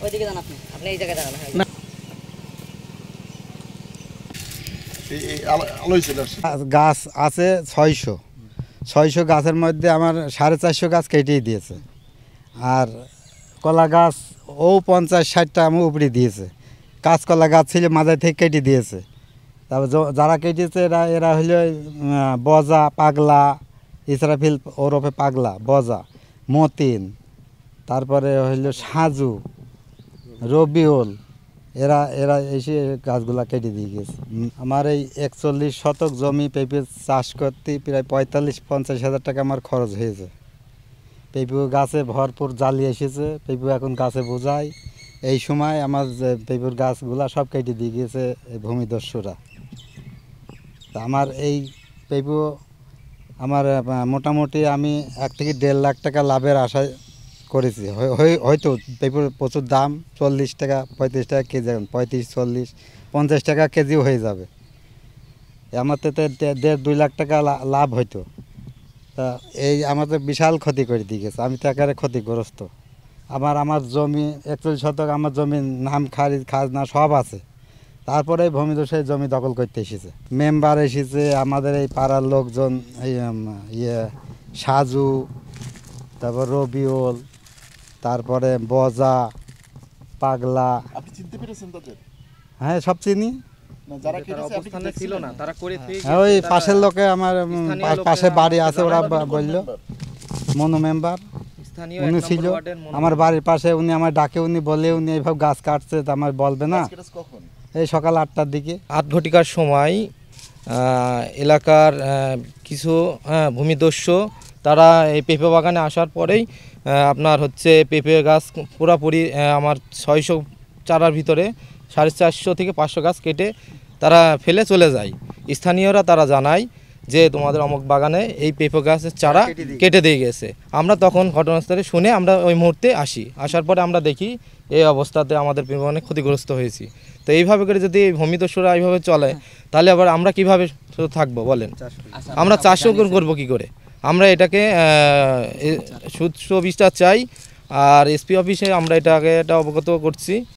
ওইদিকে যান আপনি, আপনি এই জায়গায় দাঁড়ান। গাছ আছে 600 গাছের মধ্যে আমার 450 গাছ কেটেই দিয়েছে। আর কলা গাছ ও 50-60টা আমার উপরে দিয়েছে। কাঁচকলা গাছ ছিল মাথায় থেকে কেটে দিয়েছে। তারপর যারা কেটেছে এরা হলো বজা, পাগলা, ইসরাফিল ওরফে পাগলা, বজা, মতিন, তারপরে হইল সাজু, রবিউল, এরা এসে গাছগুলা কেটে দিয়ে গেছে। আমার এই 41 শতক জমি পেঁপে চাষ করতে প্রায় 45-50 হাজার টাকা আমার খরচ হয়েছে। পেঁপে গাছে ভরপুর জালি এসেছে, পেঁপে এখন গাছে বোঝায়। এই সময় আমার পেঁপের গাছগুলা সব কেটে দিয়ে গেছে ভূমিদস্যুরা। তা আমার এই পেঁপে আমার মোটামুটি আমি 1 থেকে 1.5 লাখ টাকা লাভের আশা করেছি। হয়তো পেঁপের প্রচুর দাম, 40 টাকা 35 টাকা কেজি, 35, 40, 50 টাকা কেজিও হয়ে যাবে। আমার তো 1.5-2 লাখ টাকা লাভ হইতো। তা এই আমাদের বিশাল ক্ষতি করে দিয়ে গেছে। আমি তো একেবারে ক্ষতিগ্রস্ত। আমার জমি 41 শতক, আমার জমির নাম খাজনা সব আছে। তারপরে ভূমিদস্যুরা জমি দখল করতে এসেছে। মেম্বার এসেছে, আমাদের এই পাড়ার লোকজন, এই সাজু, তারপর রবিউল, তারপরে বজা, পাগলা। আপনি চিনতে পেরেছেন তাদের? হ্যাঁ, সব চিনি। যারা অবস্থানে ছিল না তারা করে হ্যাঁ, ওই পাশের লোকে, আমার পাশে বাড়ি আছে, ওরা বললো মনো মেম্বার উনি ছিল আমার বাড়ির পাশে। উনি আমার ডাকে, উনি বলে উনি এইভাবে গাছ কাটছে, তা আমার বলবে না। এই সকাল 8টার দিকে 8 ঘটিকার সময় এলাকার কিছু ভূমিদস্যু তারা এই পেঁপে বাগানে আসার পরেই আপনার হচ্ছে পেঁপে গাছ পুরোপুরি আমার 600 চারার ভিতরে 450 থেকে 500 গাছ কেটে তারা ফেলে চলে যায়। স্থানীয়রা তারা জানায় যে তোমাদের অমুক বাগানে এই পেঁপে গাছের চারা কেটে দিয়ে গেছে। আমরা তখন ঘটনাস্থলে শুনে আমরা ওই মুহূর্তে আসার পরে আমরা দেখি এই অবস্থাতে আমাদের পেঁপে অনেক ক্ষতিগ্রস্ত হয়েছি। তো এইভাবে করে যদি ভূমিদস্যুরা এইভাবে চলে, তাহলে আবার আমরা কিভাবে থাকবো বলেন? আমরা চাষও করবো কী করে? আমরা এটাকে সুষ্ঠু বিচার চাই। আর এসপি অফিসে আমরা এটা অবগত করছি।